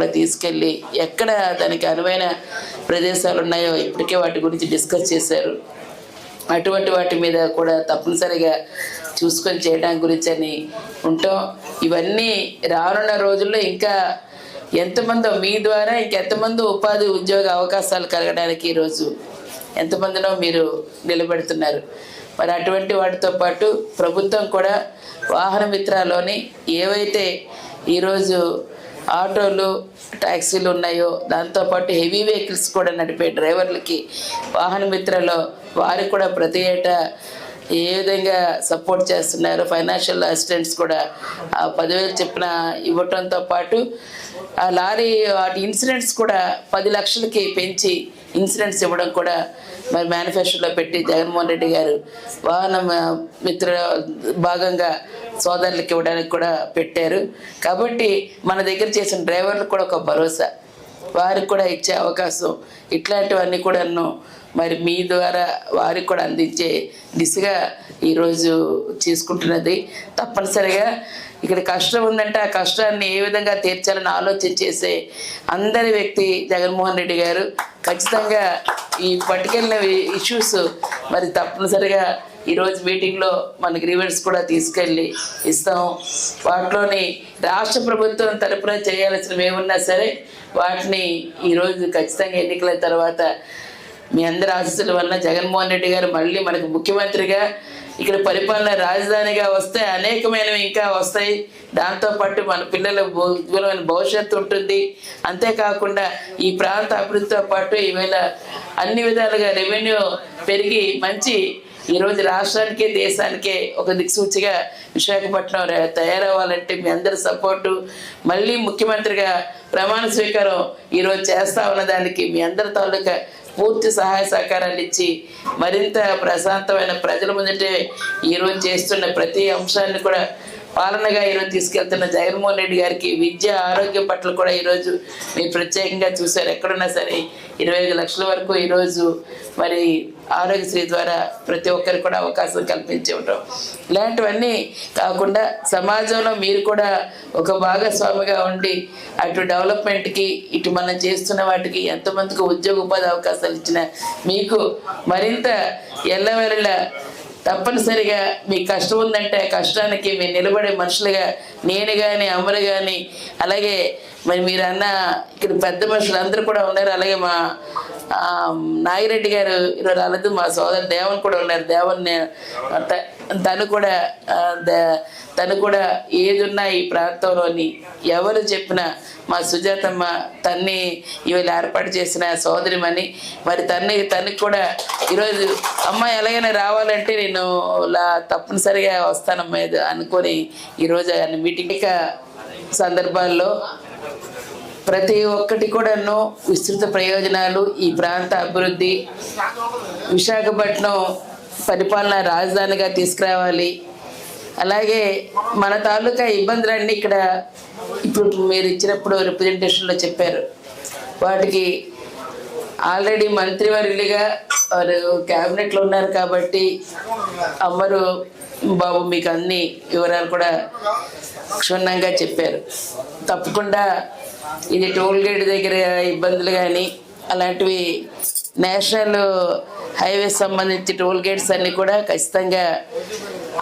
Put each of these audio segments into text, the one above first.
కూడా తీసుకెళ్ళి ఎక్కడ దానికి అనువైన ప్రదేశాలు ఉన్నాయో ఇప్పటికే వాటి గురించి డిస్కస్ చేశారు. అటువంటి వాటి మీద కూడా తప్పనిసరిగా చూసుకొని చేయడానికి గురించి అని ఉంటాం. ఇవన్నీ రానున్న రోజుల్లో ఇంకా ఎంతమందో మీ ద్వారా ఇంకెంతమంది ఉపాధి ఉద్యోగ అవకాశాలు కలగడానికి ఈరోజు ఎంతమందినో మీరు నిలబెడుతున్నారు. మరి అటువంటి వాటితో పాటు ప్రభుత్వం కూడా వాహన మిత్రలోని ఏవైతే ఈరోజు ఆటోలు ట్యాక్సీలు ఉన్నాయో దాంతోపాటు హెవీ వెహికల్స్ కూడా నడిపే డ్రైవర్లకి వాహన మిత్రలో వారికి కూడా ప్రతి ఏటా ఏ విధంగా సపోర్ట్ చేస్తున్నారు. ఫైనాన్షియల్ అసిస్టెంట్స్ కూడా 10,000 చెప్పిన ఇవ్వటంతో పాటు ఆ లారీ వాటి ఇన్సూరెన్స్ కూడా 10 లక్షలకి పెంచి ఇన్సూరెన్స్ ఇవ్వడం కూడా మరి మేనిఫెస్టోలో పెట్టి జగన్మోహన్ రెడ్డి గారు వాహన మిత్ర భాగంగా సోదరులకు ఇవ్వడానికి కూడా పెట్టారు. కాబట్టి మన దగ్గర చేసిన డ్రైవర్లకు కూడా ఒక భరోసా, వారికి కూడా ఇచ్చే అవకాశం, ఇట్లాంటివన్నీ కూడాను మరి మీ ద్వారా వారికి కూడా అందించే దిశగా ఈరోజు చేసుకుంటున్నది. తప్పనిసరిగా ఇక్కడ కష్టం ఉందంటే ఆ కష్టాన్ని ఏ విధంగా తీర్చాలని ఆలోచన చేసే అందరి వ్యక్తి జగన్మోహన్ రెడ్డి గారు. ఖచ్చితంగా ఈ పట్టుకెళ్ళిన ఇష్యూస్ మరి తప్పనిసరిగా ఈరోజు మీటింగ్లో మన గ్రీవెన్స్ కూడా తీసుకెళ్ళి ఇస్తాం. వాటిలోని రాష్ట్ర ప్రభుత్వం తరపున చేయాల్సినవి ఏమున్నా సరే వాటిని ఈరోజు ఖచ్చితంగా ఎన్నికల తర్వాత మీ అందరి ఆశీస్సుల వల్ల జగన్మోహన్ రెడ్డి గారు మళ్ళీ మనకు ముఖ్యమంత్రిగా ఇక్కడ పరిపాలన రాజధానిగా వస్తే అనేకమైనవి ఇంకా వస్తాయి. దాంతోపాటు మన పిల్లల ఉజ్వలమైన భవిష్యత్తు ఉంటుంది. అంతేకాకుండా ఈ ప్రాంత అభివృద్ధితో పాటు ఈవేళ అన్ని విధాలుగా రెవెన్యూ పెరిగి మంచి ఈరోజు రాష్ట్రానికే దేశానికే ఒక దిక్సూచిగా విశాఖపట్నం తయారవ్వాలంటే మీ అందరి సపోర్టు, మళ్ళీ ముఖ్యమంత్రిగా ప్రమాణ స్వీకారం ఈరోజు చేస్తా ఉన్నదానికి మీ అందరి తాలూకా పూర్తి సహాయ సహకారాలు ఇచ్చి మరింత ప్రశాంతమైన ప్రజల ముందటే ఈరోజు చేస్తున్న ప్రతి అంశాన్ని కూడా పాలనగా ఈరోజు తీసుకెళ్తున్న జగన్మోహన్ రెడ్డి గారికి విద్య ఆరోగ్యం పట్ల కూడా ఈరోజు మీరు ప్రత్యేకంగా చూశారు. ఎక్కడున్నా సరే 25 లక్షల వరకు ఈరోజు మరి ఆరోగ్యశ్రీ ద్వారా ప్రతి ఒక్కరికి కూడా అవకాశం కల్పించడం, ఇలాంటివన్నీ కాకుండా సమాజంలో మీరు కూడా ఒక భాగస్వామిగా ఉండి అటు డెవలప్మెంట్కి ఇటు మనం చేస్తున్న వాటికి ఎంతమందికి ఉద్యోగ ఉపాధి అవకాశాలు ఇచ్చినా మీకు మరింత ఎల్లవెల్ల తప్పనిసరిగా మీ కష్టం ఉందంటే కష్టానికి మీరు నిలబడే మనుషులుగా నేను కానీ అమరు కానీ అలాగే మరి మీరు అన్న ఇక్కడ పెద్ద మనుషులు అందరూ కూడా ఉన్నారు. అలాగే మా నాగిరెడ్డి గారు ఈరోజు అలాదు మా సోదరు దేవన్ కూడా ఉన్నారు. దేవన్ తను కూడా ఏదున్నా ఈ ప్రాంతంలోని ఎవరు చెప్పినా మా సుజాతమ్మ తన్ని ఇవాళ ఏర్పాటు చేసిన సోదరిమని మరి తనకి కూడా ఈరోజు అమ్మాయి ఎలాగైనా రావాలంటే నేను తప్పనిసరిగా వస్తానమ్మా అనుకొని ఈరోజు మీటింగ్ సందర్భాల్లో ప్రతి ఒక్కటి కూడాను విస్తృత ప్రయోజనాలు, ఈ ప్రాంత అభివృద్ధి, విశాఖపట్నం పరిపాలన రాజధానిగా తీసుకురావాలి. అలాగే మన తాలూకా ఇబ్బందులన్నీ ఇక్కడ ఇప్పుడు మీరు ఇచ్చినప్పుడు రిప్రజెంటేషన్లో చెప్పారు. వాటికి ఆల్రెడీ మంత్రివర్యులుగా వారు క్యాబినెట్లో ఉన్నారు కాబట్టి అమ్మరు బాబు మీకు అన్ని వివరాలు కూడా క్షుణ్ణంగా చెప్పారు. తప్పకుండా ఇది టోల్ గేట్ దగ్గర ఇబ్బందులు కానీ అలాంటివి నేషనల్ హైవేస్ సంబంధించి టోల్ గేట్స్ అన్నీ కూడా ఖచ్చితంగా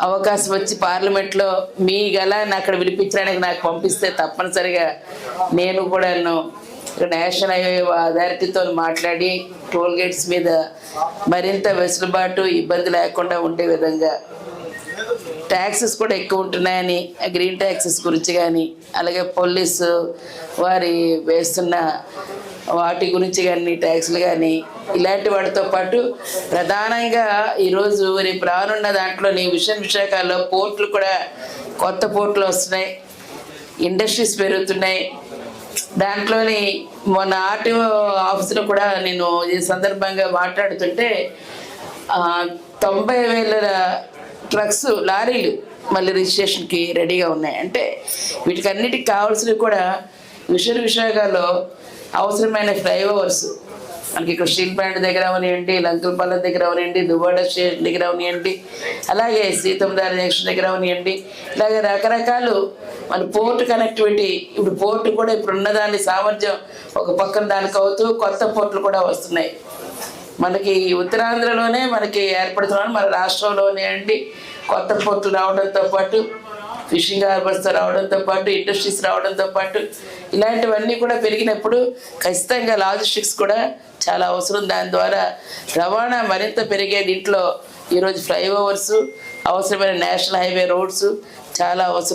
అవకాశం వచ్చి పార్లమెంట్లో మీ గలాన్ని అక్కడ వినిపించడానికి నాకు పంపిస్తే తప్పనిసరిగా నేను కూడా నేషనల్ హైవే అథారిటీతో మాట్లాడి టోల్ గేట్స్ మీద మరింత వెసులుబాటు ఇబ్బంది లేకుండా ఉండే విధంగా, ట్యాక్సెస్ కూడా ఎక్కువ ఉంటున్నాయని గ్రీన్ ట్యాక్సెస్ గురించి కానీ అలాగే పోలీసు వారి వేస్తున్న వాటి గురించి కానీ ట్యాక్స్లు కానీ ఇలాంటి వాటితో పాటు ప్రధానంగా ఈరోజు రేపు రానున్న దాంట్లోని విశాఖలో పోర్టులు కూడా కొత్త పోర్టులు వస్తున్నాయి, ఇండస్ట్రీస్ పెరుగుతున్నాయి. దాంట్లోని మొన్న ఆర్టీఓ ఆఫీసులో కూడా నేను ఈ సందర్భంగా మాట్లాడుతుంటే 90,000 ట్రక్స్ లారీలు మళ్ళీ రిజిస్ట్రేషన్కి రెడీగా ఉన్నాయి. అంటే వీటికన్నిటికి కావాల్సినవి కూడా విశాఖలో అవసరమైన ఫ్లైఓవర్స్ మనకి ఇక్కడ స్టీల్ ప్లాంట్ దగ్గర అవనివ్వండి, లంకలపాలెం దగ్గర అవనివ్వండి, దువ్వాడ స్టేషన్ దగ్గర అవనివ్వండి, అలాగే సీతందారి జంక్షన్ దగ్గర అవనివ్వండి, ఇలాగే రకరకాలు మన పోర్ట్ కనెక్టివిటీ, ఇప్పుడు పోర్టు కూడా ఇప్పుడు ఉన్నదాని సామర్థ్యం ఒక పక్కన దానికి అవుతూ కొత్త పోర్టులు కూడా వస్తున్నాయి. మనకి ఉత్తరాంధ్రలోనే మనకి ఏర్పడుతున్నాను, మన రాష్ట్రంలోనే అండి కొత్త పోర్టులు రావడంతో పాటు ఫిషింగ్ హార్బర్స్ రావడంతో పాటు ఇండస్ట్రీస్ రావడంతో పాటు ఇలాంటివన్నీ కూడా పెరిగినప్పుడు ఖచ్చితంగా లాజిస్టిక్స్ కూడా చాలా అవసరం. దాని ద్వారా రవాణా మరింత పెరిగే దీంట్లో ఈరోజు ఫ్లైఓవర్స్ అవసరమైన నేషనల్ హైవే రోడ్స్ చాలా అవసరం.